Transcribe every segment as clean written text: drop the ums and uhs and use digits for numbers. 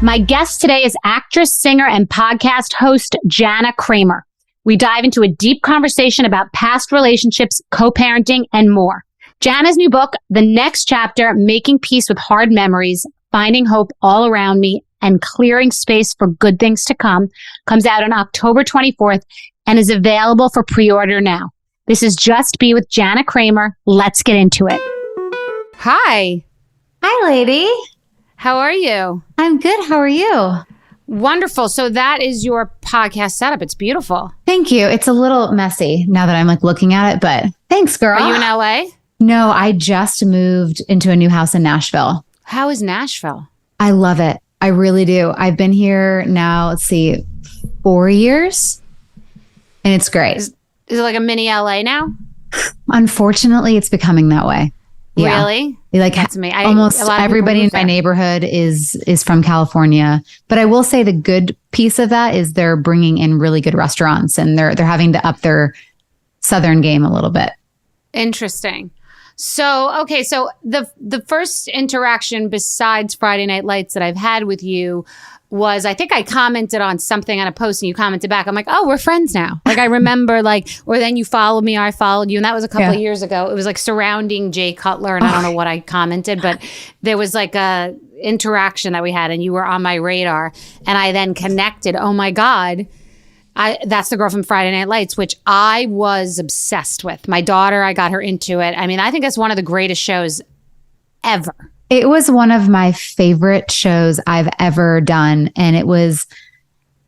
My guest today is actress, singer, and podcast host Jana Kramer. We dive into a deep conversation about past relationships, co-parenting, and more. Jana's new book, The Next Chapter, Making Peace with Hard Memories, Finding Hope All Around Me, and Clearing Space for Good Things to Come, comes out on October 24th and is available for pre-order now. This is Just Be with Jana Kramer. Let's get into it. Hi. Hi, lady. How are you? I'm good. How are you? Wonderful. So that is your podcast setup. It's beautiful. Thank you. It's a little messy now that I'm looking at it, but thanks, girl. Are you in LA? No, I just moved into a new house in Nashville. How is Nashville? I love it. I really do. I've been here now, 4 years, and it's great. Is it like a mini LA now? Unfortunately, it's becoming that way. Yeah. Really? That's me. Almost everybody in my neighborhood is from California. But I will say the good piece of that is they're bringing in really good restaurants, and they're having to up their Southern game a little bit. Interesting. So, okay. So the first interaction besides Friday Night Lights that I've had with you was, I think I commented on something on a post and you commented back. I'm like, oh, we're friends now. I remember or then you followed me or I followed you. And that was a couple of years ago. It was surrounding Jay Cutler. And I don't know what I commented, but there was a interaction that we had and you were on my radar. And I then connected. Oh my God. That's the girl from Friday Night Lights, which I was obsessed with. My daughter, I got her into it. I mean, I think that's one of the greatest shows ever. It was one of my favorite shows I've ever done. And it was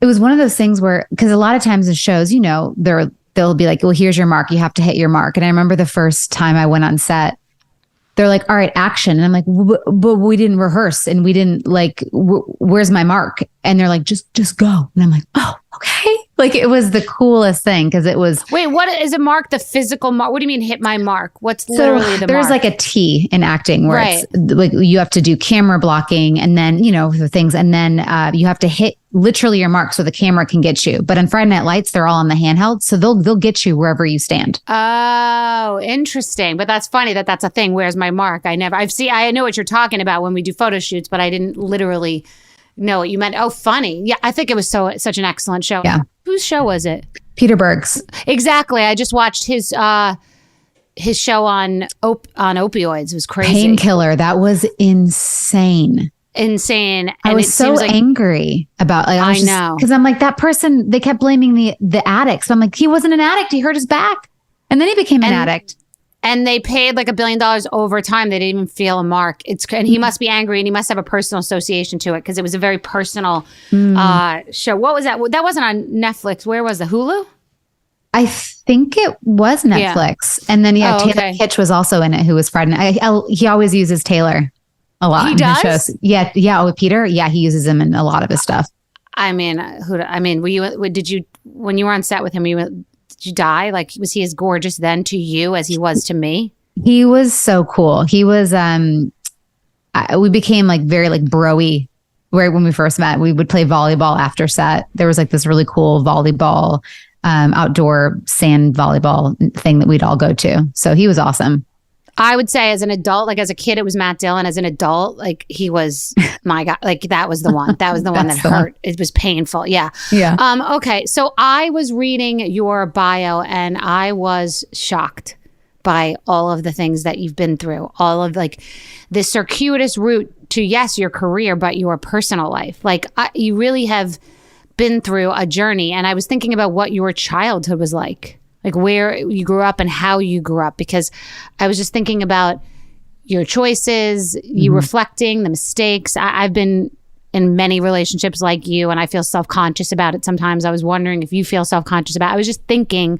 one of those things where, because a lot of times in shows, they'll be like, well, here's your mark. You have to hit your mark. And I remember the first time I went on set, they're like, all right, action. And I'm like, but we didn't rehearse and we didn't where's my mark? And they're like, just go. And I'm like, oh, okay. It was the coolest thing because it was. Wait, what is a mark? The physical mark? What do you mean hit my mark? What's literally the mark? There's a T in acting where it's you have to do camera blocking and then, the things. And then you have to hit literally your mark so the camera can get you. But on Friday Night Lights, they're all on the handheld. So they'll get you wherever you stand. Oh, interesting. But that's funny that's a thing. Where's my mark? I know what you're talking about when we do photo shoots, but I didn't literally know what you meant. Oh, funny. Yeah, I think it was such an excellent show. Yeah. Whose show was it? Peter Berg's. Exactly. I just watched his show on opioids. It was crazy. Painkiller. That was insane. Insane. I was so angry about. I know, because I'm like, that person. They kept blaming the addict. So I'm like, he wasn't an addict. He hurt his back, and then he became an addict. And they paid $1 billion over time. They didn't even feel a mark. And he must be angry and he must have a personal association to it because it was a very personal show. What was that? That wasn't on Netflix. Where was the Hulu? I think it was Netflix. Yeah. And then, Taylor Kitsch was also in it, who was Friday Night. He always uses Taylor a lot. He in does? His shows. Yeah. Yeah. With Peter. Yeah. He uses him in a lot of his stuff. I mean, when you were on set with him, did you die? Was he as gorgeous then to you as he was to me? He was so cool. He was, we became very bro-y right when we first met. We would play volleyball after set. There was this really cool volleyball, outdoor sand volleyball thing that we'd all go to. So he was awesome. I would say as an adult, as a kid, it was Matt Dillon. As an adult, he was my God. That was the one. That was the one that hurt. It was painful. Yeah. Yeah. Okay. So I was reading your bio and I was shocked by all of the things that you've been through. All of this circuitous route to, yes, your career, but your personal life. You really have been through a journey. And I was thinking about what your childhood was like where you grew up and how you grew up, because I was just thinking about your choices, you reflecting the mistakes. I've been in many relationships like you, and I feel self-conscious about it sometimes. I was wondering if you feel self-conscious about it. I was just thinking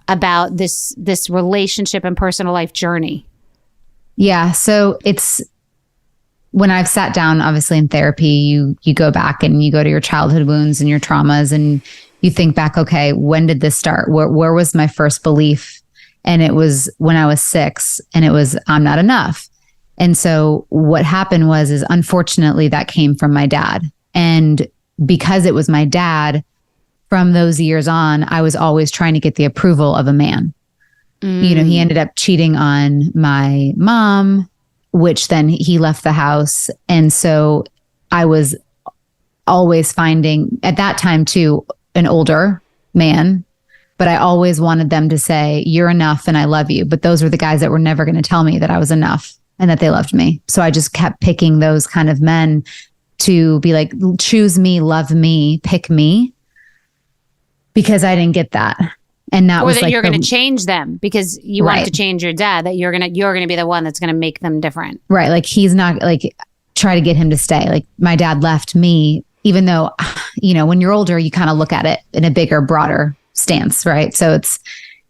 about this relationship and personal life journey. Yeah. So it's when I've sat down, obviously in therapy, you go back and you go to your childhood wounds and your traumas and you think back, okay, when did this start? Where was my first belief? And it was when I was 6 and it was, I'm not enough. And so what happened is unfortunately that came from my dad. And because it was my dad, from those years on, I was always trying to get the approval of a man. He ended up cheating on my mom, which then he left the house. And so I was always finding at that time too, an older man, but I always wanted them to say, you're enough and I love you. But those were the guys that were never going to tell me that I was enough and that they loved me. So I just kept picking those kind of men to be like, choose me, love me, pick me, because I didn't get that. And that or was that like you're going to change them because you want to change your dad, that you're going to be the one that's going to make them different. Right. Like he's not like, try to get him to stay. Like my dad left me, even though, when you're older, you kind of look at it in a bigger, broader stance. Right. So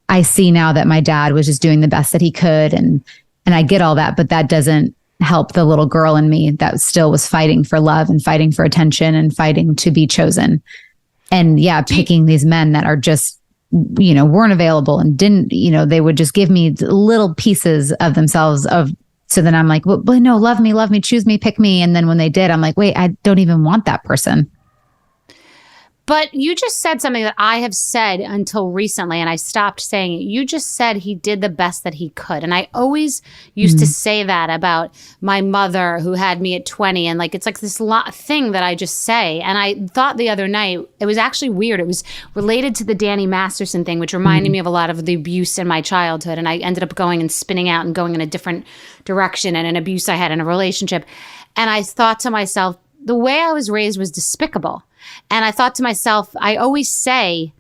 I see now that my dad was just doing the best that he could. And I get all that, but that doesn't help the little girl in me that still was fighting for love and fighting for attention and fighting to be chosen. And picking these men that are just, weren't available and didn't, they would just give me little pieces of themselves so then I'm like, well, no, love me, choose me, pick me. And then when they did, I'm like, wait, I don't even want that person. But you just said something that I have said until recently, and I stopped saying it. You just said he did the best that he could. And I always used to say that about my mother who had me at 20. And it's like this thing that I just say. And I thought the other night, it was actually weird. It was related to the Danny Masterson thing, which reminded me of a lot of the abuse in my childhood. And I ended up going and spinning out and going in a different direction and an abuse I had in a relationship. And I thought to myself, the way I was raised was despicable. And I thought to myself, I always say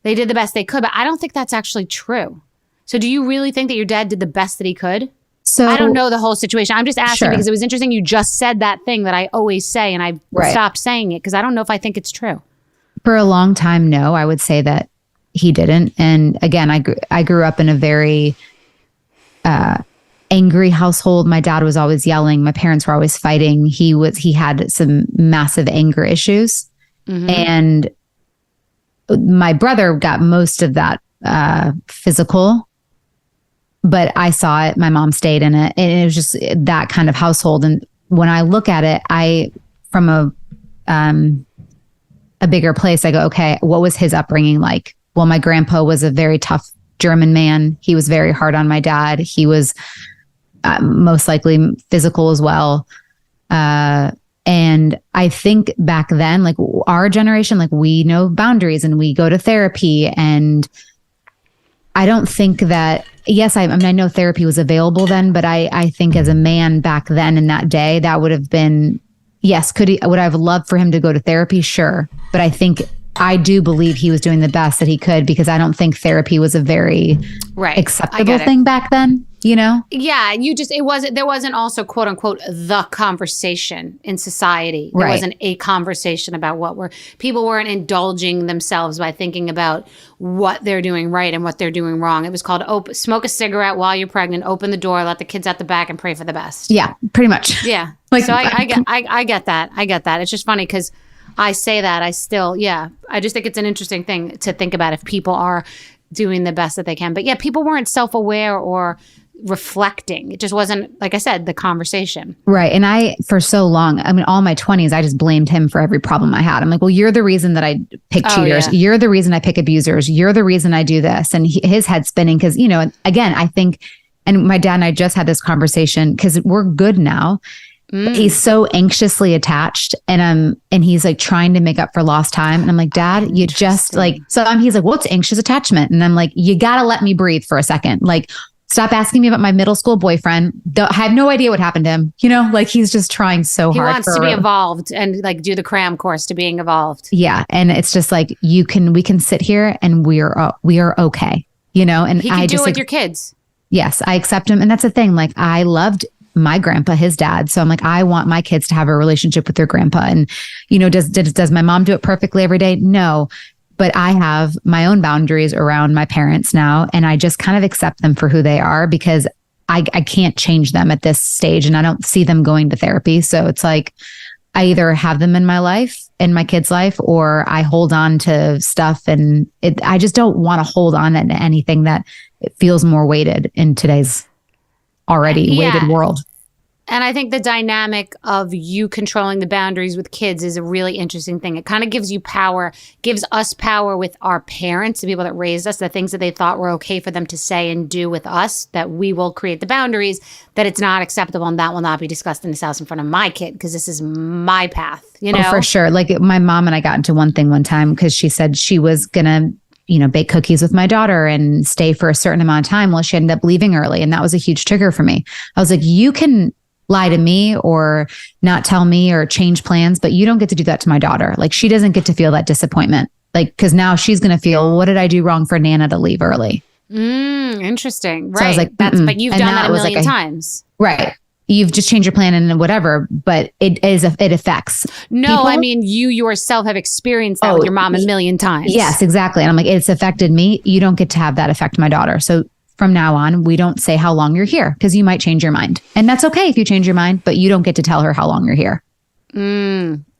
they did the best they could, but I don't think that's actually true. So do you really think that your dad did the best that he could? So I don't know the whole situation. I'm just asking because it was interesting. You just said that thing that I always say, and I stopped saying it because I don't know if I think it's true. For a long time, no, I would say that he didn't. And again, I grew up in a very angry household. My dad was always yelling. My parents were always fighting. He had some massive anger issues. And my brother got most of that physical, but I saw it. My mom stayed in it. And it was just that kind of household. And when I look at it, from a bigger place, I go, okay, what was his upbringing like? Well, my grandpa was a very tough German man. He was very hard on my dad. He was most likely physical as well. And I think back then, like our generation, like we know boundaries and we go to therapy. And I don't think that, yes, I know therapy was available then, but I think as a man back then in that day, that would have been, yes, would I have loved for him to go to therapy? Sure. But I do believe he was doing the best that he could because I don't think therapy was a very acceptable thing back then. Yeah, there wasn't also quote unquote the conversation in society. There wasn't a conversation about people weren't indulging themselves by thinking about what they're doing right and what they're doing wrong. It was called smoke a cigarette while you're pregnant, open the door, let the kids out the back and pray for the best. Yeah, pretty much. Yeah. So I get that. I get that. It's just funny because I say that I just think it's an interesting thing to think about if people are doing the best that they can. But people weren't self-aware or reflecting. It just wasn't, like I said, the conversation. Right. And for so long, all my 20s, I just blamed him for every problem I had. I'm like, well, you're the reason that I pick cheaters. Yeah. You're the reason I pick abusers. You're the reason I do this. And his head spinning because, again, I think, and my dad and I just had this conversation because we're good now. He's so anxiously attached and he's like trying to make up for lost time. And I'm like, Dad, you just he's like, what's anxious attachment? And I'm like, you got to let me breathe for a second. Like, stop asking me about my middle school boyfriend. I have no idea what happened to him. He's just trying so hard. He wants to be evolved and do the cram course to being evolved. Yeah. And it's just like, we can sit here and we are okay, and he can do it with your kids. Yes. I accept him. And that's the thing. Like I loved my grandpa, his dad. So I'm like, I want my kids to have a relationship with their grandpa. And, does my mom do it perfectly every day? No. But I have my own boundaries around my parents now. And I just kind of accept them for who they are because I can't change them at this stage. And I don't see them going to therapy. So it's like, I either have them in my life, in my kid's life, or I hold on to stuff. And I just don't want to hold on to anything that it feels more weighted in today's already weighted world. And I think the dynamic of you controlling the boundaries with kids is a really interesting thing. It kind of gives you power, gives us power with our parents, the people that raised us, the things that they thought were okay for them to say and do with us, that we will create the boundaries, that it's not acceptable and that will not be discussed in this house in front of my kid because this is my path, you know? Oh, for sure. Like my mom and I got into one thing one time because she said she was going to bake cookies with my daughter and stay for a certain amount of time. Well, she ended up leaving early. And that was a huge trigger for me. I was like, you can lie to me or not tell me or change plans, but you don't get to do that to my daughter. Like she doesn't get to feel that disappointment. Like, cause now she's going to feel, what did I do wrong for Nana to leave early? Interesting. Right. So I was like, but you've done that a million times. Right. You've just changed your plan and whatever, but it affects. No, people. I mean, you yourself have experienced that with your mom a million times. Yes, exactly. And I'm like, it's affected me. You don't get to have that affect my daughter. So from now on, we don't say how long you're here because you might change your mind. And that's okay if you change your mind, but you don't get to tell her how long you're here.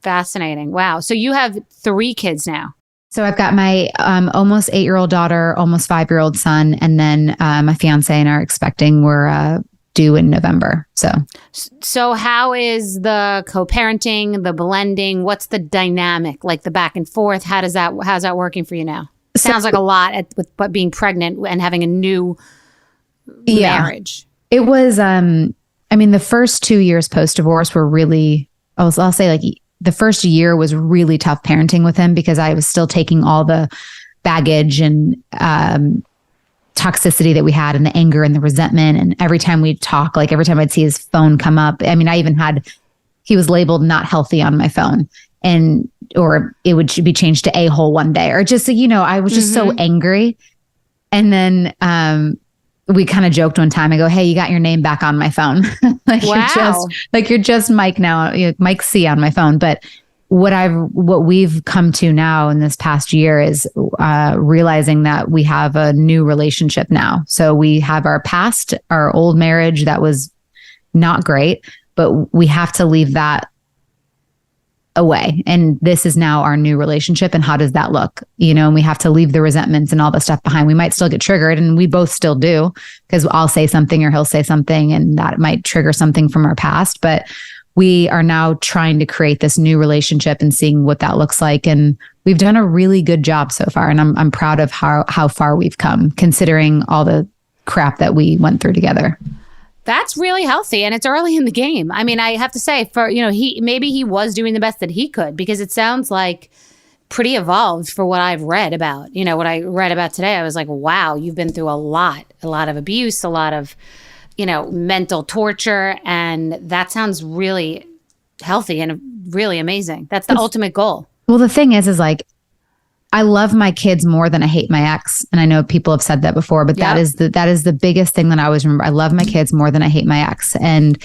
Fascinating. Wow. So you have 3 kids now. So I've got my almost 8-year-old daughter, almost 5-year-old son, and then my fiance and are expecting we're due in November. So how is the co-parenting, the blending? What's the dynamic, like the back and forth? How's that working for you now? Sounds like a lot with being pregnant and having a new marriage. It was, the first 2 years post-divorce were really, I'll say like the first year was really tough parenting with him because I was still taking all the baggage and toxicity that we had and the anger and the resentment. And every time we'd talk, like every time I'd see his phone come up, he was labeled not healthy on my phone or it would be changed to a-hole one day or just, I was just so angry. And then we kind of joked one time. I go, hey, you got your name back on my phone. You're just Mike now, Mike C on my phone. But what we've come to now in this past year is realizing that we have a new relationship now. So we have our past, our old marriage that was not great, but we have to leave that away. And this is now our new relationship. And how does that look? And we have to leave the resentments and all the stuff behind. We might still get triggered, and we both still do, because I'll say something or he'll say something and that might trigger something from our past. But we are now trying to create this new relationship and seeing what that looks like. And we've done a really good job so far. And I'm proud of how far we've come, considering all the crap that we went through together. That's really healthy, and it's early in the game. I mean, I have to say, he was doing the best that he could, because it sounds like pretty evolved for what I've read about. What I read about today, I was like, wow, you've been through a lot of abuse, a lot of, mental torture, and that sounds really healthy and really amazing. That's the ultimate goal. Well, the thing is like, I love my kids more than I hate my ex. And I know people have said that before, but that is the biggest thing that I always remember. I love my kids more than I hate my ex. And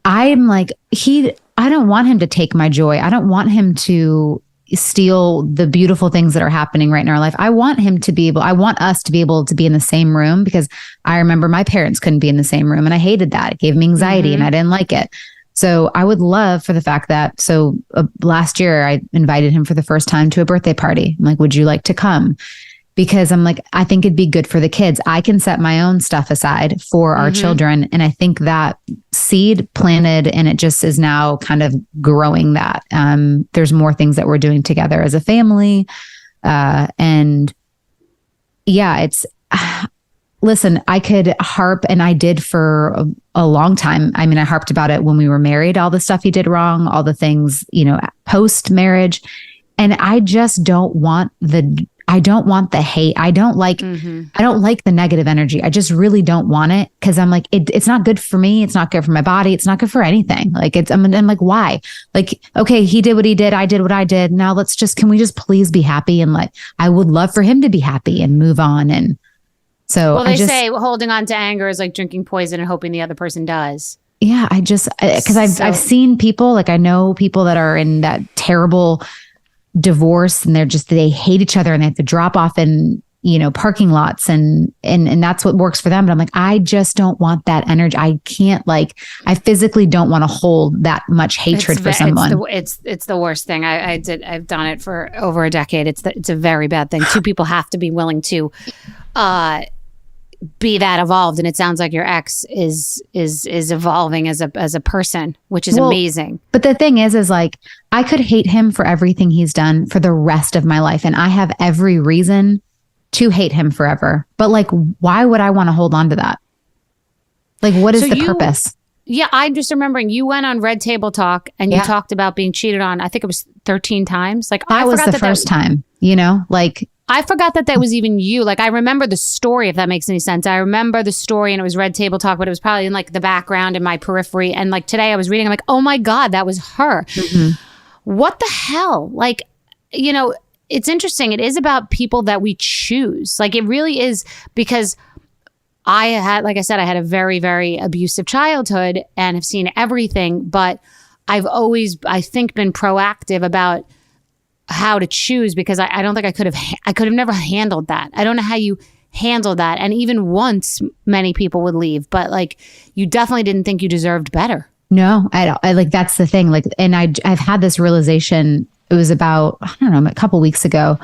I'm like, I don't want him to take my joy. I don't want him to steal the beautiful things that are happening right in our life. I want us to be able to be in the same room, because I remember my parents couldn't be in the same room and I hated that. It gave me anxiety and I didn't like it. So I would love for the fact that, last year I invited him for the first time to a birthday party. I'm like, would you like to come? Because I'm like, I think it'd be good for the kids. I can set my own stuff aside for our children. And I think that seed planted, and it just is now kind of growing that. There's more things that we're doing together as a family. Listen, I could harp, and I did for a long time. I mean, I harped about it when we were married, all the stuff he did wrong, all the things, post marriage. And I just don't want the hate. I don't like the negative energy. I just really don't want it, because I'm like, it's not good for me. It's not good for my body. It's not good for anything. Like I'm like, why? Like, okay, he did what he did. I did what I did. Now can we just please be happy? And I would love for him to be happy and move on. And so they say holding on to anger is like drinking poison and hoping the other person does. Yeah. Because I've seen people, I know people that are in that terrible divorce, and they hate each other, and they have to drop off in, parking lots, and that's what works for them. But I'm like, I just don't want that energy. I can't, I physically don't want to hold that much hatred for someone. It's the worst thing. I've done it for over a decade. It's a very bad thing. Two people have to be willing to, be that evolved. And it sounds like your ex is evolving as a person, which is amazing. But the thing is like, I could hate him for everything he's done for the rest of my life. And I have every reason to hate him forever. But like, why would I want to hold on to that? Like, what is the purpose? Yeah, I'm just remembering you went on Red Table Talk and you talked about being cheated on. I think it was 13 times. Like, that was the first time, you know, like. I forgot that was even you. Like, I remember the story, if that makes any sense. I remember the story and it was Red Table Talk, but it was probably in like the background in my periphery. And like today I was reading, I'm like, oh my God, that was her. Mm-hmm. What the hell? Like, you know, it's interesting. It is about people that we choose. Like, it really is, because I had, like I said, I had a very, very abusive childhood and have seen everything, but I've always, I think, been proactive about how to choose, because I don't think I could have never handled that. I don't know how you handle that. And even once, many people would leave, but like, you definitely didn't think you deserved better. No, I like, that's the thing. Like, and I've had this realization. It was about, I don't know, a couple weeks ago.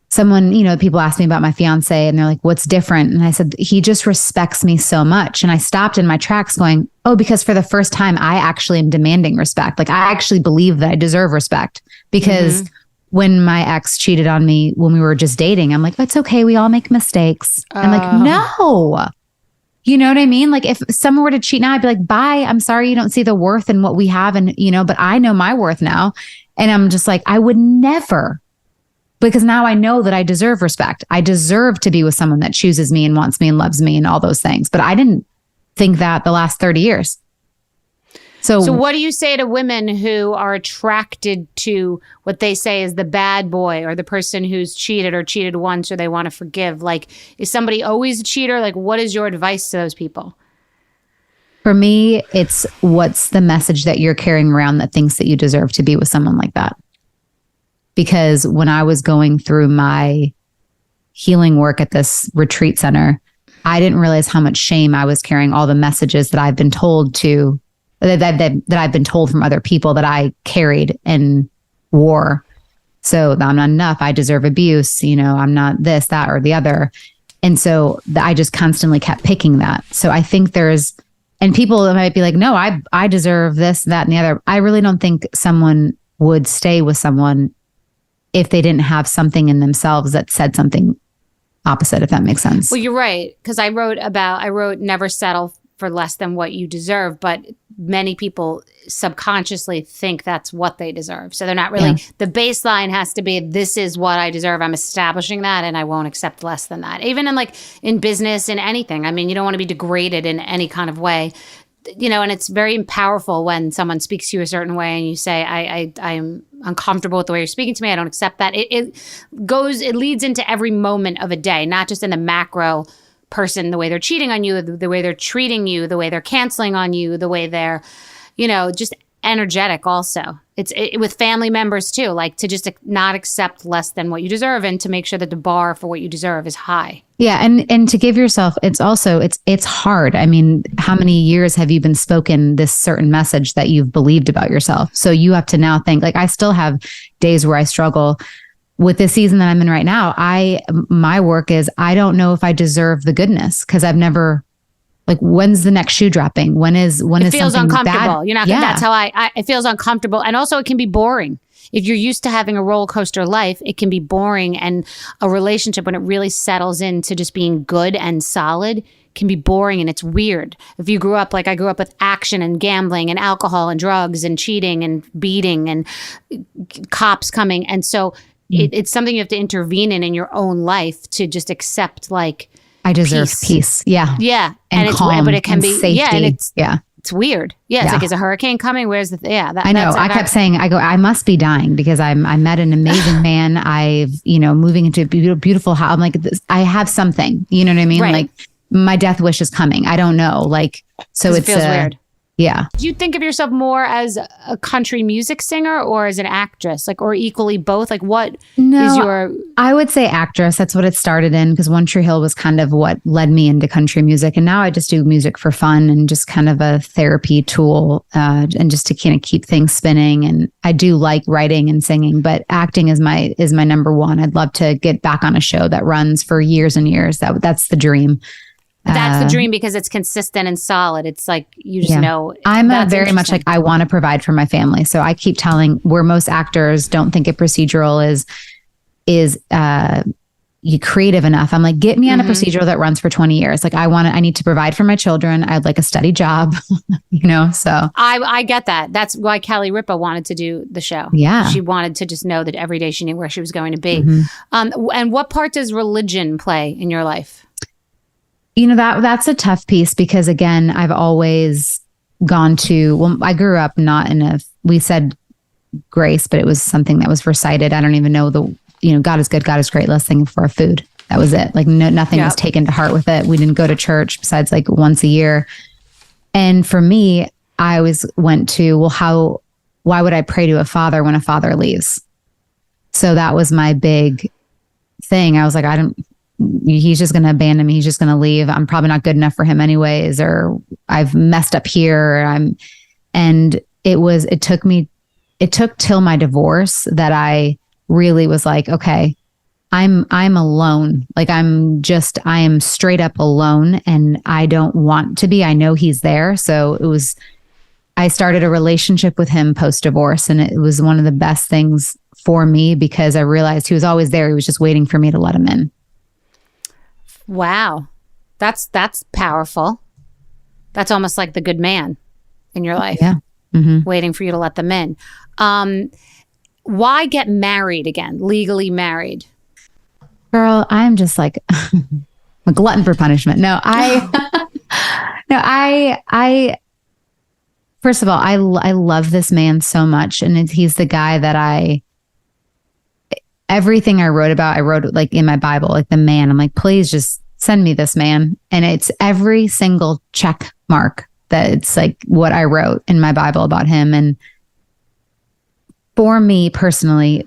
Someone, you know, people asked me about my fiance and they're like, what's different? And I said, he just respects me so much. And I stopped in my tracks going, oh, because for the first time, I actually am demanding respect. Like, I actually believe that I deserve respect, because when my ex cheated on me when we were just dating, I'm like, it's okay. We all make mistakes. I'm like, no, you know what I mean? Like, if someone were to cheat now, I'd be like, bye. I'm sorry you don't see the worth in what we have. And, you know, but I know my worth now. And I'm just like, I would never, because now I know that I deserve respect. I deserve to be with someone that chooses me and wants me and loves me and all those things. But I didn't think that the last 30 years. So what do you say to women who are attracted to what they say is the bad boy, or the person who's cheated or cheated once, or they want to forgive? Like, is somebody always a cheater? Like, what is your advice to those people? For me, it's what's the message that you're carrying around that thinks that you deserve to be with someone like that? Because when I was going through my healing work at this retreat center, I didn't realize how much shame I was carrying, all the messages that I've been told to, that I've been told from other people that I carried and wore. So I'm not enough. I deserve abuse. You know, I'm not this, that, or the other. And so I just constantly kept picking that. So I think and people might be like, no, I deserve this, that, and the other. I really don't think someone would stay with someone if they didn't have something in themselves that said something opposite, if that makes sense. Well, you're right. Because I wrote never settle for less than what you deserve, but many people subconsciously think that's what they deserve. So they're not really, the baseline has to be, this is what I deserve. I'm establishing that and I won't accept less than that. Even in business, in anything. I mean, you don't want to be degraded in any kind of way, you know, and it's very powerful when someone speaks to you a certain way and you say, I'm uncomfortable with the way you're speaking to me. I don't accept that. It leads into every moment of a day, not just in the macro person, the way they're cheating on you, the way they're treating you, the way they're canceling on you, the way they're, you know, just energetic also. It's with family members too, like to just not accept less than what you deserve and to make sure that the bar for what you deserve is high. Yeah. And to give yourself, it's hard. I mean, how many years have you been spoken this certain message that you've believed about yourself? So you have to now think, like, I still have days where I struggle with this season that I'm in right now. My work is, I don't know if I deserve the goodness, because I've never, like, when's the next shoe dropping? When is it feels uncomfortable. Bad? You're not. Yeah. That's how it feels uncomfortable, and also it can be boring. If you're used to having a roller coaster life, it can be boring, and a relationship, when it really settles into just being good and solid, can be boring, and it's weird. If you grew up like I grew up with action and gambling and alcohol and drugs and cheating and beating and cops coming, and so. It's something you have to intervene in your own life to just accept, like, I deserve peace. Yeah. Yeah. And calm, but it can be safety. Yeah. And it's weird. Yeah. It's like, is a hurricane coming? Where's the I know. I kept saying, I must be dying, because I met an amazing man. I've, you know, moving into a beautiful house. I'm like, I have something, you know what I mean? Right. Like, my death wish is coming. I don't know. Like, so it feels weird. Yeah. Do you think of yourself more as a country music singer or as an actress, like, or equally both? Like, what is your... I would say actress. That's what it started in, because One Tree Hill was kind of what led me into country music. And now I just do music for fun and just kind of a therapy tool, and just to kind of keep things spinning. And I do like writing and singing, but acting is my number one. I'd love to get back on a show that runs for years and years. That's the dream. That's the dream because it's consistent and solid. It's like, you just know. I'm very much like, I want to provide for my family. So I keep telling, where most actors don't think it procedural is you creative enough. I'm like, get me on a procedural that runs for 20 years. Like I need to provide for my children. I'd like a steady job, so. I get that. That's why Kelly Ripa wanted to do the show. Yeah. She wanted to just know that every day she knew where she was going to be. And what part does religion play in your life? That's a tough piece because again, I've always gone to, I grew up not we said grace, but it was something that was recited. I don't even know God is good, God is great. Let's thank him for our food. That was it. Like nothing was taken to heart with it. We didn't go to church besides like once a year. And for me, I always went to, why would I pray to a father when a father leaves? So that was my big thing. I was like, he's just going to abandon me. He's just going to leave. I'm probably not good enough for him anyways, or I've messed up here. And it took till my divorce that I really was like, okay, I'm alone. Like I am straight up alone and I don't want to be. I know he's there. So I started a relationship with him post-divorce and it was one of the best things for me because I realized he was always there. He was just waiting for me to let him in. Wow. That's powerful. That's almost like the good man in your life. Yeah. Waiting for you to let them in. Why get married again, legally married? Girl, I'm just like a glutton for punishment. No, first of all, I love this man so much. And he's the guy that everything I wrote about, I wrote like in my Bible, like the man. I'm like, please just send me this man. And it's every single check mark that it's like what I wrote in my Bible about him. And for me personally,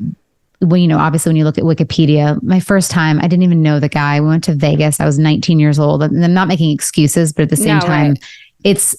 obviously when you look at Wikipedia, my first time, I didn't even know the guy. We went to Vegas. I was 19 years old. And I'm not making excuses, but at the same time, it's,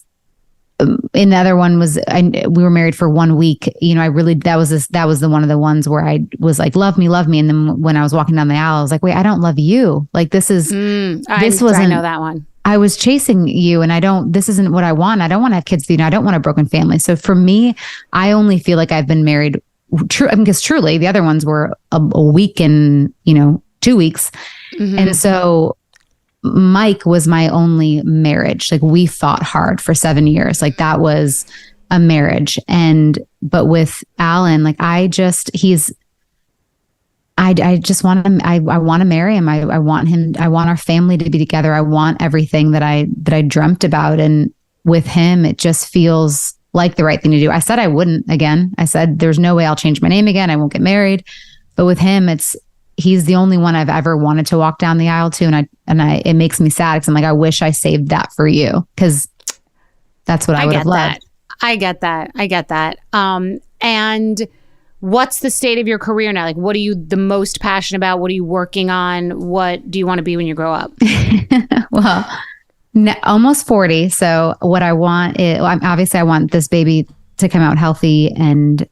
in the other one was, we were married for 1 week. That was one of the ones where I was like, love me. And then when I was walking down the aisle, I was like, wait, I don't love you. Like I know that one. I was chasing you and this isn't what I want. I don't want to have kids with you. I don't want a broken family. So for me, I only feel like I've been married because truly the other ones were a week and, 2 weeks. And so Mike was my only marriage. Like we fought hard for 7 years. Like that was a marriage. But with Alan, like I just want him. I want to marry him. I want him. I want our family to be together. I want everything that I dreamt about. And with him, it just feels like the right thing to do. I said I wouldn't again. I said, there's no way I'll change my name again. I won't get married. But with him, he's the only one I've ever wanted to walk down the aisle to. And it makes me sad because I'm like, I wish I saved that for you. Because that's what I would have loved. I get that. And what's the state of your career now? Like, what are you the most passionate about? What are you working on? What do you want to be when you grow up? Well, almost 40. So what I want is, obviously I want this baby to come out healthy and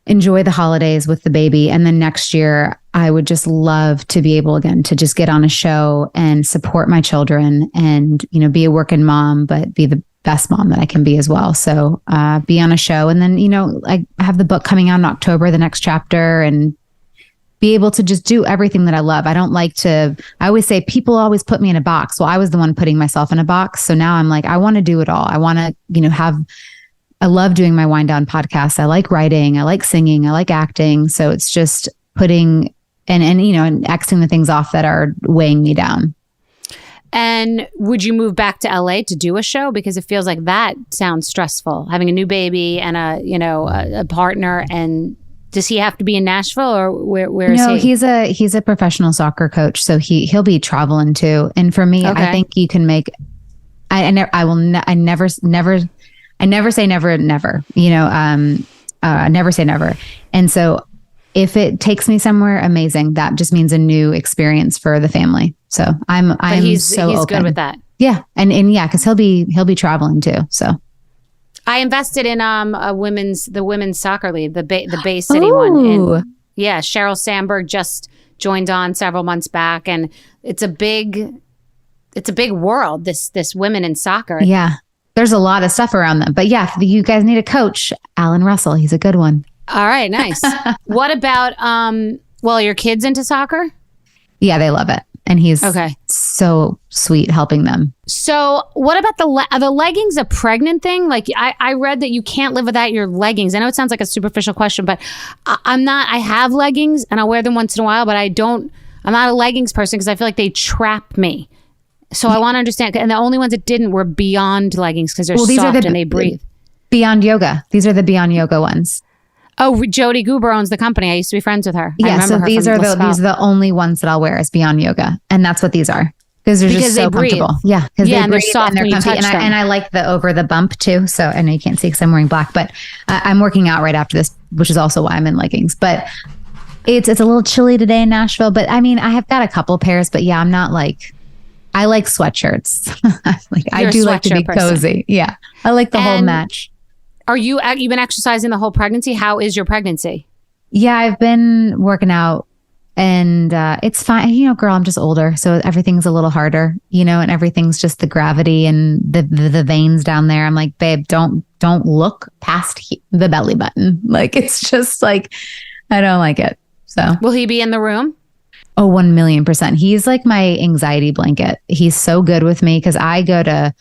enjoy the holidays with the baby. And then next year, I would just love to be able again to just get on a show and support my children and, be a working mom, but be the best mom that I can be as well. So be on a show. And then, I have the book coming out in October, the next chapter, and be able to just do everything that I love. I always say people always put me in a box. Well, I was the one putting myself in a box. So now I'm like, I want to do it all. I want to, I love doing my Wind Down podcast. I like writing. I like singing. I like acting. So it's just putting and Xing the things off that are weighing me down. And would you move back to LA to do a show? Because it feels like that sounds stressful, having a new baby and a partner. And does he have to be in Nashville or where is he? No, he's a professional soccer coach. So he'll be traveling too. And for me, okay. I think you can make, I never say never, never say never. And so if it takes me somewhere, amazing. That just means a new experience for the family. So he's open. Good with that. Yeah. And yeah, cause he'll be traveling too. So I invested in the women's soccer league, the Bay City one. And yeah, Sheryl Sandberg just joined on several months back, and it's a big it's a big world, this women in soccer. Yeah. There's a lot of stuff around them. But yeah, if you guys need a coach, Alan Russell, he's a good one. All right, nice. What about, well, are your kids into soccer? Yeah, they love it. And he's okay. So sweet helping them. So what about the leggings a pregnant thing? Like I read that you can't live without your leggings. I know it sounds like a superficial question, but I have leggings and I'll wear them once in a while, but I'm not a leggings person because I feel like they trap me. So I want to understand. And the only ones that didn't were Beyond leggings because they're soft and they breathe. Beyond Yoga. These are the Beyond Yoga ones. Oh, Jody Goober owns the company. I used to be friends with her. Yeah, so these are the only ones that I'll wear is Beyond Yoga. And that's what these are. Because they're just so comfortable. Yeah, because they breathe they're soft and they're comfy. And I like the over the bump too. So I know you can't see because I'm wearing black, but I'm working out right after this, which is also why I'm in leggings. But it's a little chilly today in Nashville. But I mean, I have got a couple pairs, but yeah, I'm not like... I like sweatshirts. I do like to be cozy. Yeah. I like the whole match. You've been exercising the whole pregnancy? How is your pregnancy? Yeah, I've been working out and it's fine. You know, girl, I'm just older. So everything's a little harder, you know, and everything's just the gravity and the veins down there. I'm like, babe, don't look past the belly button. Like, it's just like, I don't like it. So will he be in the room? Oh, 1,000,000%. He's like my anxiety blanket. He's so good with me because I go to,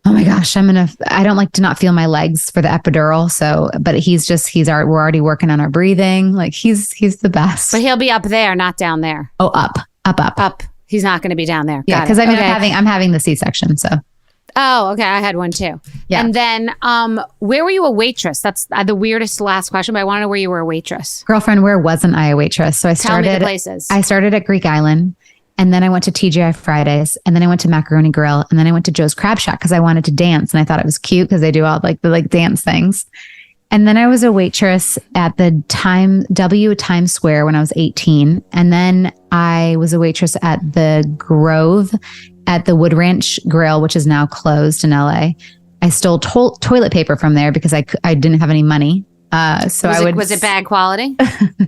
oh my gosh, I don't like to not feel my legs for the epidural. So, but we're already working on our breathing. Like he's the best. But he'll be up there, not down there. Oh, up. He's not going to be down there. Yeah. Because I'm having the C-section. So. Oh, okay. I had one too. Yeah. And then, where were you a waitress? That's the weirdest last question, but I want to know where you were a waitress. Girlfriend, where wasn't I a waitress? So Tell me the places. I started at Greek Island, and then I went to TGI Fridays, and then I went to Macaroni Grill, and then I went to Joe's Crab Shack because I wanted to dance, and I thought it was cute because they do all the dance things. And then I was a waitress at the Times Square when I was 18, and then I was a waitress at the Grove at the Wood Ranch Grill, which is now closed in LA. I stole toilet paper from there because I didn't have any money. Was it bad quality?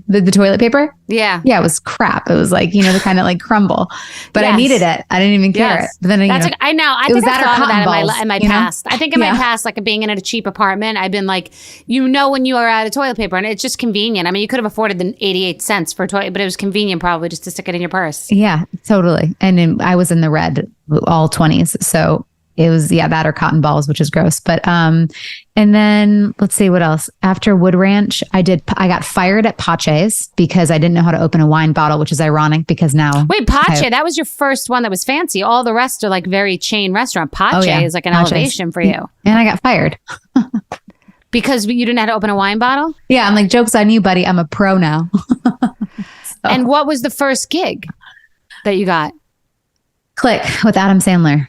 the toilet paper? Yeah. Yeah, it was crap. It was like, the kind of like crumble, but yes. I needed it. I didn't even care it. But then I think I've thought of that in my past. I think in my past, like being in a cheap apartment, I've been like, when you are out of toilet paper and it's just convenient. I mean, you could have afforded the 88 cents for toilet, but it was convenient probably just to stick it in your purse. Yeah, totally. And I was in the red, all 20s. So it was, that or cotton balls, which is gross. But, and then let's see what else. After Wood Ranch, I got fired at Pache's because I didn't know how to open a wine bottle, which is ironic because now. Wait, Pache, that was your first one that was fancy. All the rest are like very chain restaurant. Pache is like an elevation for you. And I got fired. Because you didn't know how to open a wine bottle? Yeah, I'm like, joke's on you, buddy. I'm a pro now. And what was the first gig that you got? Click with Adam Sandler.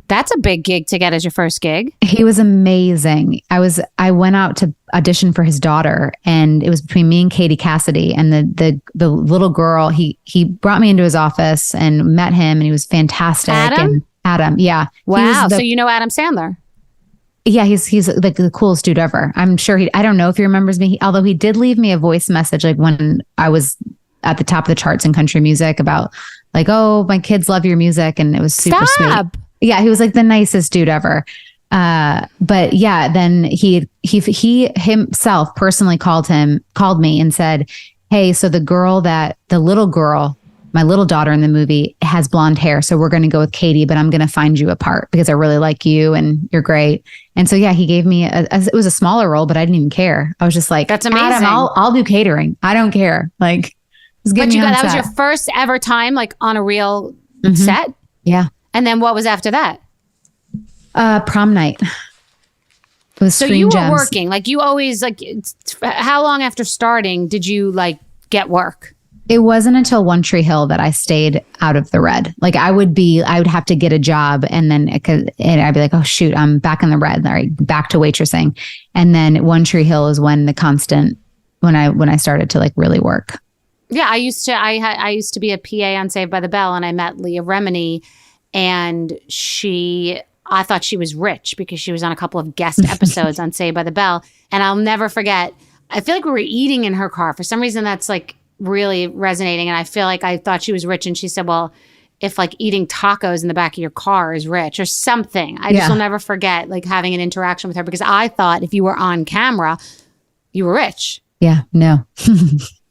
That's a big gig to get as your first gig. He was amazing. I went out to audition for his daughter, and it was between me and Katie Cassidy, and the little girl. He brought me into his office and met him, and he was fantastic. Adam, yeah. Wow. So you know Adam Sandler? Yeah, he's like the coolest dude ever. I'm sure I don't know if he remembers me, although he did leave me a voice message like when I was at the top of the charts in country music about like, oh, my kids love your music, and it was super sweet. Yeah, he was like the nicest dude ever. But yeah, then he himself personally called me and said, hey, so the little girl, my little daughter in the movie has blonde hair. So we're going to go with Katie, but I'm going to find you a part because I really like you and you're great. And so, yeah, he gave me it was a smaller role, but I didn't even care. I was just like, that's amazing. Adam, I'll do catering. I don't care. Like, that was your first ever time like on a real set? Yeah. And then what was after that? Prom night. So you were working, like you always like, how long after starting did you like get work? It wasn't until One Tree Hill that I stayed out of the red. Like I would have to get a job and then I'd be like, oh shoot, I'm back in the red. All right, back to waitressing. And then One Tree Hill is when I started to like really work. Yeah, I used to be a PA on Saved by the Bell, and I met Leah Remini, and I thought she was rich because she was on a couple of guest episodes on Saved by the Bell. And I'll never forget, I feel like we were eating in her car. For some reason, that's like really resonating. And I feel like I thought she was rich. And she said, well, if like eating tacos in the back of your car is rich or something. I just will never forget like having an interaction with her because I thought if you were on camera, you were rich. Yeah, no.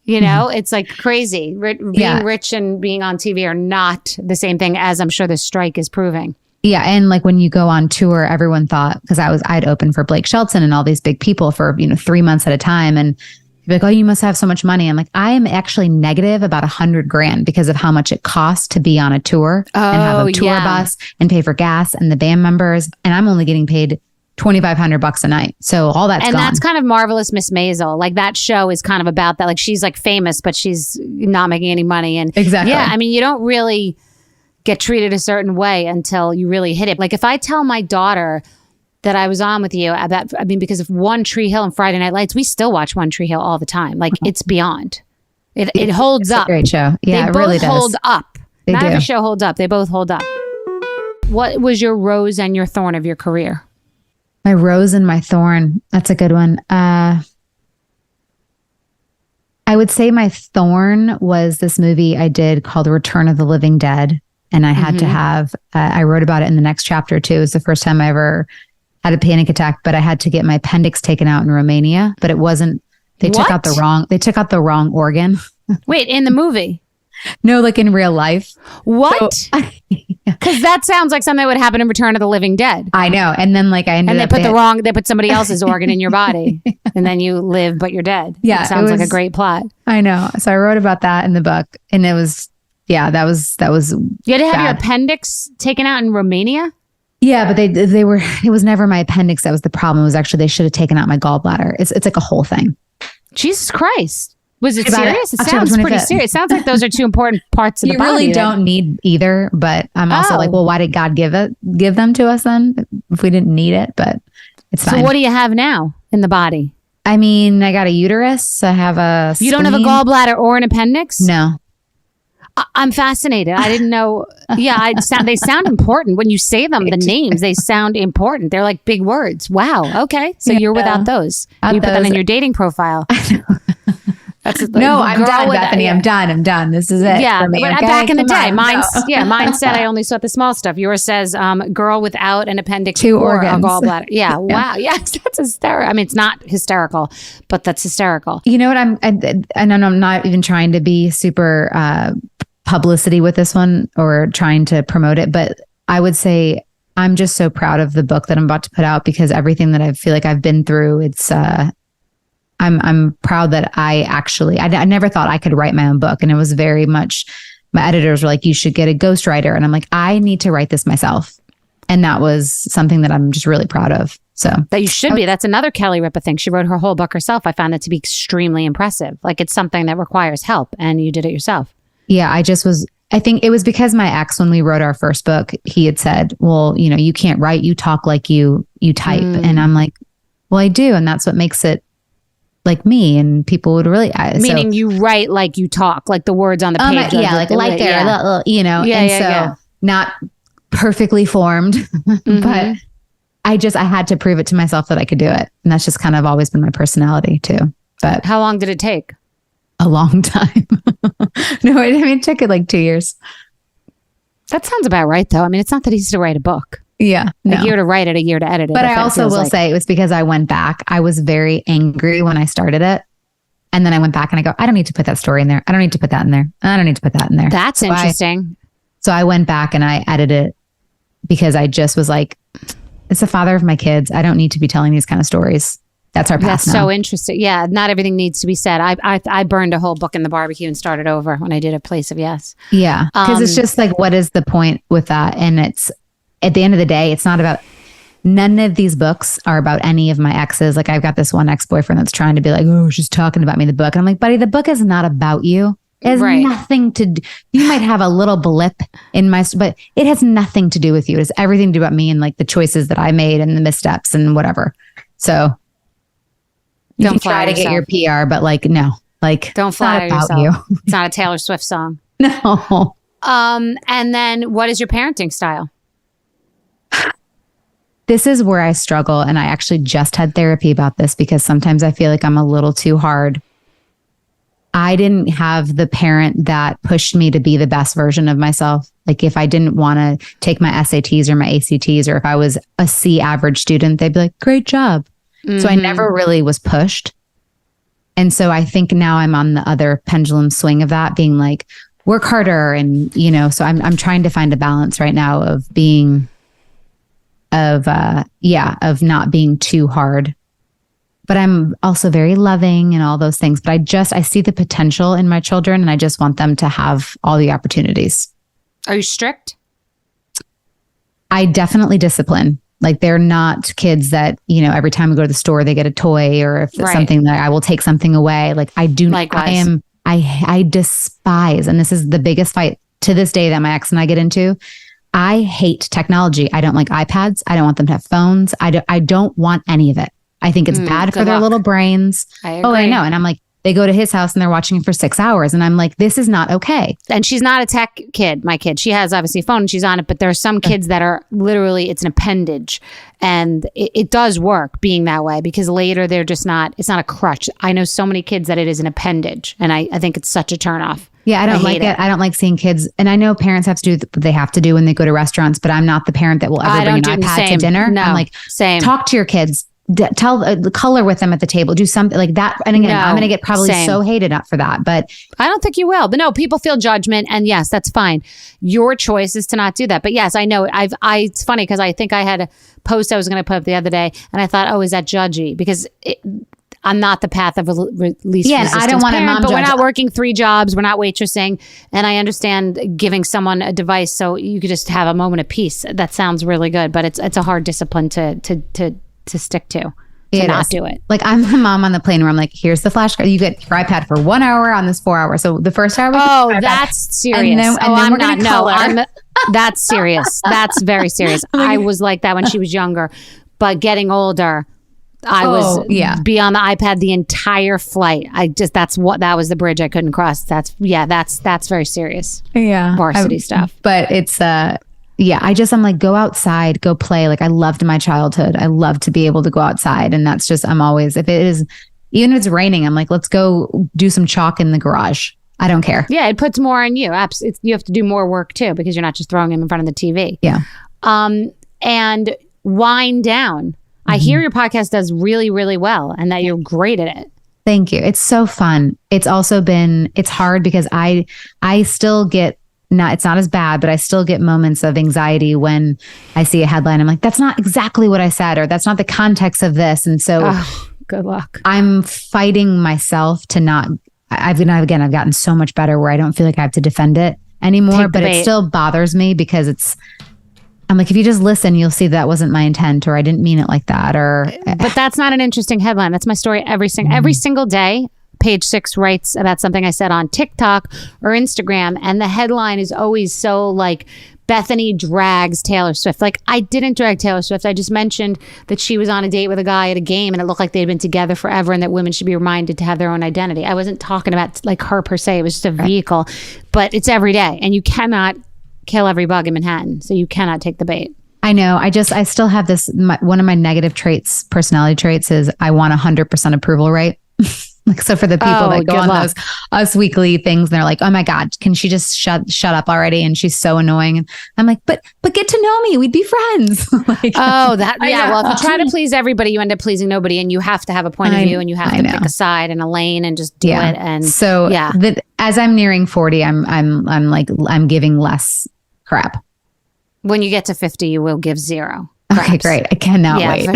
You know, it's like crazy. Being rich and being on TV are not the same thing, as I'm sure this strike is proving. Yeah. And like when you go on tour, everyone thought, because I'd opened for Blake Shelton and all these big people for, 3 months at a time. And you'd be like, oh, you must have so much money. I'm like, I am actually negative about $100,000 because of how much it costs to be on a tour and have a tour bus and pay for gas and the band members. And I'm only getting paid $2,500 a night. So all that's gone. That's kind of Marvelous Miss Maisel. Like that show is kind of about that. Like she's like famous, but she's not making any money. And exactly. Yeah, I mean, you don't really get treated a certain way until you really hit it. Like if I tell my daughter that I was on with you about, because of One Tree Hill and Friday Night Lights, we still watch One Tree Hill all the time. Like it's beyond. It holds up. It's a great show. Yeah, they it both really does. hold up. They Not do. every show holds up. They both hold up. What was your rose and your thorn of your career? My rose and my thorn. That's a good one. I would say my thorn was this movie I did called Return of the Living Dead. And I had to have, I wrote about it in the next chapter too. It was the first time I ever had a panic attack, but I had to get my appendix taken out in Romania, but it wasn't, they took out the wrong organ. Wait, in the movie? No, like in real life. What? So, because that sounds like something that would happen in Return of the Living Dead. I know. And then like I ended up. And they put somebody else's organ in your body and then you live, but you're dead. Yeah. It sounds like a great plot. I know. So I wrote about that in the book and it was, that was. You had to have your appendix taken out in Romania? Yeah, but they were, it was never my appendix that was the problem. It was actually, they should have taken out my gallbladder. It's like a whole thing. Jesus Christ. Was it serious? It sounds pretty serious. It sounds like those are two important parts of the body. You really don't need either, but I'm also like, well, why did God give them to us then if we didn't need it? But it's fine. So what do you have now in the body? I mean, I got a uterus. I have a spleen. You don't have a gallbladder or an appendix? No. I'm fascinated. I didn't know. Yeah, they sound important. When you say them, the names, they sound important. They're like big words. Wow. Okay. So you're without those. You put them in your dating profile. No, I'm done, Bethenny. I'm done. This is it. Yeah, for me, but okay? back in the day, mine said I only saw the small stuff. Yours says girl without an appendix Two or organs. a gallbladder. Yeah, wow. Yes, that's hysterical. I mean, it's not hysterical, but that's hysterical. You know what? I'm not even trying to be super publicity with this one or trying to promote it, but I would say I'm just so proud of the book that I'm about to put out because everything that I feel like I've been through, it's I'm proud that I never thought I could write my own book. And it was very much, my editors were like, you should get a ghostwriter. And I'm like, I need to write this myself. And that was something that I'm just really proud of. So that you should be. That's another Kelly Ripa thing. She wrote her whole book herself. I found that to be extremely impressive. Like it's something that requires help and you did it yourself. Yeah. I think it was because my ex, when we wrote our first book, he had said, well, you can't write, you talk like you type. And I'm like, well, I do. And that's what makes it like me, and people would really meaning you write like you talk, like the words on the page. Not perfectly formed, but I had to prove it to myself that I could do it, and that's just kind of always been my personality too. But how long did it take? A long time. No, it took it like 2 years. That sounds about right, though. I mean, it's not that easy to write a book. Yeah. A year to write it, a year to edit it. But I also will say it was because I went back. I was very angry when I started it. And then I went back and I go, I don't need to put that story in there. I don't need to put that in there. I don't need to put that in there. That's interesting. So I went back and I edited it because I just was like, it's the father of my kids. I don't need to be telling these kind of stories. That's our past. That's so interesting. Yeah. Not everything needs to be said. I burned a whole book in the barbecue and started over when I did A Place of Yes. Yeah. Because it's just like, what is the point with that? And it's, at the end of the day, it's not about, none of these books are about any of my exes. Like I've got this one ex-boyfriend that's trying to be like, oh, she's talking about me in the book. And I'm like, buddy, the book is not about you. It has nothing to do. You might have a little blip in but it has nothing to do with you. It has everything to do about me and like the choices that I made and the missteps and whatever. So you can try to get your PR, but like, no, like don't flatter yourself. It's not a Taylor Swift song. No. And then what is your parenting style? This is where I struggle. And I actually just had therapy about this because sometimes I feel like I'm a little too hard. I didn't have the parent that pushed me to be the best version of myself. Like if I didn't want to take my SATs or my ACTs, or if I was a C average student, they'd be like, great job. So I never really was pushed. And so I think now I'm on the other pendulum swing of that, being like, work harder. And, you know, so I'm trying to find a balance right now of being, of not being too hard. But I'm also very loving and all those things. But I see the potential in my children, and I just want them to have all the opportunities. Are you strict? I definitely discipline. Like they're not kids that, you know, every time we go to the store, they get a toy, or if it's something that I will take something away. Like I do. Likewise. I despise, and this is the biggest fight to this day that my ex and I get into. I hate technology. I don't like iPads. I don't want them to have phones. I don't want any of it. I think it's bad for their little brains. I agree. Oh, I know. And I'm like, they go to his house and they're watching it for 6 hours. And I'm like, this is not okay. And she's not a tech kid, my kid. She has obviously a phone and she's on it, but there are some kids that are literally, it's an appendage. And it does work being that way, because later they're just not, it's not a crutch. I know so many kids that it is an appendage. And I think it's such a turnoff. Yeah, I don't like it. I don't like seeing kids. And I know parents have to do what they have to do when they go to restaurants, but I'm not the parent that will ever bring an iPad to dinner. No, I'm like, same. Talk to your kids. Tell the color with them at the table, do something like that. And again, I'm going to get probably so hated up for that, but I don't think you will. But no, people feel judgment, and yes, that's fine. Your choice is to not do that. But yes, I know it's funny because I think I had a post I was going to put up the other day, and I thought, oh, is that judgy? Because I'm not the path of least resistance. I don't want parent, a mom but judge. We're not working 3 jobs. We're not waitressing, and I understand giving someone a device so you could just have a moment of peace. That sounds really good, but it's a hard discipline to stick to. Not do it. Like I'm the mom on the plane where I'm like, here's the flashcard. You get your iPad for 1 hour on this 4 hour. So the first hour. That's serious. And then we're going to color. That's serious. That's very serious. I was like that when she was younger, but getting older, I was be on the iPad the entire flight. That was the bridge I couldn't cross. That's very serious. Yeah. Varsity stuff. But it's, I'm like, go outside, go play. Like I loved my childhood. I love to be able to go outside. And that's just, I'm always, if it is, even if it's raining, I'm like, let's go do some chalk in the garage. I don't care. Yeah. It puts more on you. You have to do more work too, because you're not just throwing him in front of the TV. Yeah. And wind down. I hear your podcast does really, really well and that you're great at it. Thank you. It's so fun. It's also it's hard because I still get, it's not as bad, but I still get moments of anxiety when I see a headline. I'm like, that's not exactly what I said, or that's not the context of this. And so good luck. I'm fighting myself to not, I've gotten so much better where I don't feel like I have to defend it anymore, but it still bothers me because I'm like, if you just listen, you'll see that wasn't my intent, or I didn't mean it like that, but that's not an interesting headline. That's my story every single day. Page 6 writes about something I said on TikTok or Instagram, and the headline is always so like, Bethenny drags Taylor Swift. Like, I didn't drag Taylor Swift. I just mentioned that she was on a date with a guy at a game and it looked like they'd been together forever, and that women should be reminded to have their own identity. I wasn't talking about like her per se. It was just a vehicle, but it's every day, and you cannot kill every bug in Manhattan. So you cannot take the bait. I know. I still have this, one of my negative personality traits is I want 100% approval rate. Like, so for the people that go on those Us Weekly things, they're like, oh my God, can she just shut up already? And she's so annoying. And I'm like, but get to know me. We'd be friends. Well, if you try to please everybody, you end up pleasing nobody, and you have to have a point of view, and you have to pick a side and a lane and just do it. And so as I'm nearing 40, I'm giving less crap. When you get to 50, you will give 0. Okay, great. I cannot wait.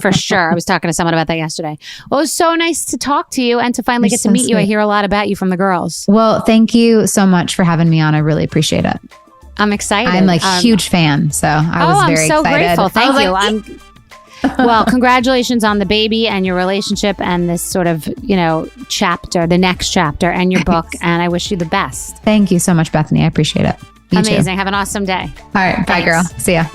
For sure. I was talking to someone about that yesterday. Well, it was so nice to talk to you and to finally get to meet you. I hear a lot about you from the girls. Well, thank you so much for having me on. I really appreciate it. I'm excited. I'm like huge fan. So I was very excited. I'm so grateful. Thank you. Well, congratulations on the baby and your relationship and this sort of, chapter, the next chapter, and your book. And I wish you the best. Thank you so much, Bethenny. I appreciate it. Amazing. Have an awesome day. All right. Bye, girl. See ya.